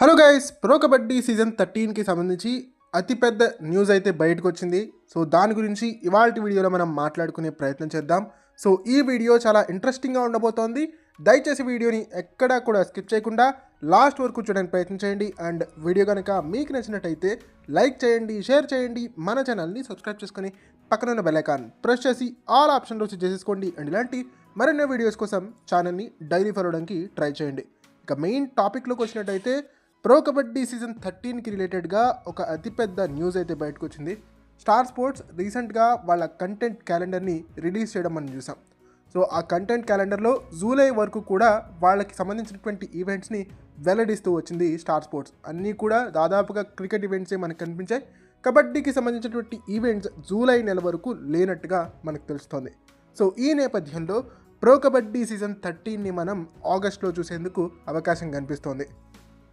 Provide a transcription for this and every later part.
Hello guys, pro kabaddi season 13కి సంబంధించి అతిపెద్ద న్యూస్ అయితే బయటకు వచ్చింది. సో దాని గురించి ఇవాల్టి వీడియోలో మనం మాట్లాడుకునే ప్రయత్నం చేద్దాం. సో ఈ వీడియో చాలా ఇంట్రెస్టింగ్గా ఉండబోతోంది. దయచేసి వీడియోని ఎక్కడా కూడా స్కిప్ చేయకుండా లాస్ట్ వరకు చూడడానికి ప్రయత్నం చేయండి. అండ్ వీడియో కనుక మీకు నచ్చినట్టయితే లైక్ చేయండి, షేర్ చేయండి, మన ఛానల్ని సబ్స్క్రైబ్ చేసుకొని పక్కనున్న బెల్ ఐకాన్ ప్రెస్ చేసి ఆల్ ఆప్షన్లో చేసేసుకోండి. అండ్ ఇలాంటి మరిన్ని వీడియోస్ కోసం ఛానల్ని డైలీ ఫాలో అవడానికి ట్రై చేయండి. ఇక మెయిన్ టాపిక్లోకి వచ్చినట్టయితే ప్రో కబడ్డీ సీజన్ 13కి రిలేటెడ్గా ఒక అతిపెద్ద న్యూస్ అయితే బయటకు వచ్చింది. స్టార్ స్పోర్ట్స్ రీసెంట్గా వాళ్ళ కంటెంట్ క్యాలెండర్ని రిలీజ్ చేయడం మనం చూసాం. సో ఆ కంటెంట్ క్యాలెండర్లో జూలై వరకు కూడా వాళ్ళకి సంబంధించినటువంటి ఈవెంట్స్ని వెల్లడిస్తూ వచ్చింది స్టార్ స్పోర్ట్స్. అన్నీ కూడా దాదాపుగా క్రికెట్ ఈవెంట్సే మనకు కనిపించాయి. కబడ్డీకి సంబంధించినటువంటి ఈవెంట్స్ జూలై నెల వరకు లేనట్టుగా మనకు తెలుస్తోంది. సో ఈ నేపథ్యంలో ప్రో కబడ్డీ సీజన్ 13ని మనం ఆగస్ట్లో చూసేందుకు అవకాశం కనిపిస్తోంది.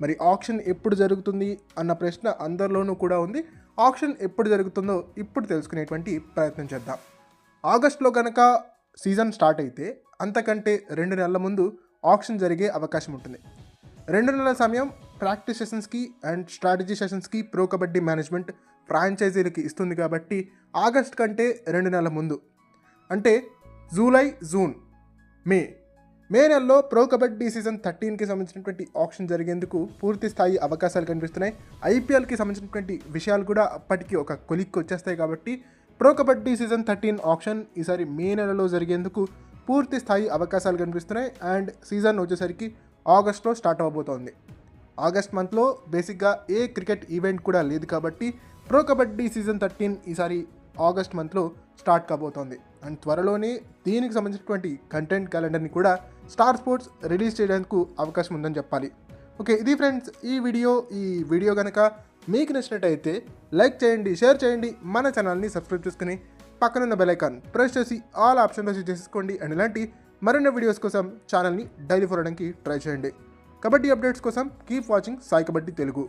మరి ఆక్షన్ ఎప్పుడు జరుగుతుంది అన్న ప్రశ్న అందరిలోనూ కూడా ఉంది. ఆక్షన్ ఎప్పుడు జరుగుతుందో ఇప్పుడు తెలుసుకునేటువంటి ప్రయత్నం చేద్దాం. ఆగస్టులో కనుక సీజన్ స్టార్ట్ అయితే అంతకంటే 2 నెలల ముందు ఆక్షన్ జరిగే అవకాశం ఉంటుంది. 2 నెలల సమయం ప్రాక్టీస్ సెషన్స్కి అండ్ స్ట్రాటజీ సెషన్స్కి ప్రో కబడ్డీ మేనేజ్మెంట్ ఫ్రాంచైజీలకి ఇస్తుంది. కాబట్టి ఆగస్ట్ కంటే 2 నెలల ముందు అంటే జూలై, జూన్, మే నెలలో ప్రో కబడ్డీ సీజన్ 13కి సంబంధించినటువంటి ఆక్షన్ జరిగేందుకు పూర్తి స్థాయి అవకాశాలు కనిపిస్తున్నాయి. ఐపీఎల్కి సంబంధించినటువంటి విషయాలు కూడా అప్పటికి ఒక కొలిక్కి వచ్చేస్తాయి. కాబట్టి ప్రో కబడ్డీ సీజన్ 13 ఆక్షన్ ఈసారి మే నెలలో జరిగేందుకు పూర్తి స్థాయి అవకాశాలు కనిపిస్తున్నాయి. అండ్ సీజన్ వచ్చేసరికి ఆగస్ట్లో స్టార్ట్ అవ్వబోతోంది. ఆగస్ట్ మంత్లో బేసిక్గా ఏ క్రికెట్ ఈవెంట్ కూడా లేదు. కాబట్టి ప్రో కబడ్డీ సీజన్ 13 ఈసారి ఆగస్ట్ మంత్లో స్టార్ట్ కాబోతోంది. అండ్ త్వరలోనే దీనికి సంబంధించినటువంటి కంటెంట్ క్యాలెండర్ని కూడా స్టార్ స్పోర్ట్స్ రిలీజ్ చేయడానికి అవకాశం ఉందని చెప్పాలి. ఓకే, ఇది ఫ్రెండ్స్ ఈ వీడియో కనుక మీకు నచ్చినట్టయితే లైక్ చేయండి, షేర్ చేయండి, మన ఛానల్ని సబ్స్క్రైబ్ చేసుకుని పక్కనున్న బెల్ ఐకాన్ ప్రెస్ చేసి ఆల్ ఆప్షన్లో చేసుకోండి. అండ్ ఇలాంటి మరిన్ని వీడియోస్ కోసం ఛానల్ని డైలీ ఫాలో అవడానికి ట్రై చేయండి. కబడ్డీ అప్డేట్స్ కోసం కీప్ వాచింగ్ సాయి కబడ్డీ తెలుగు.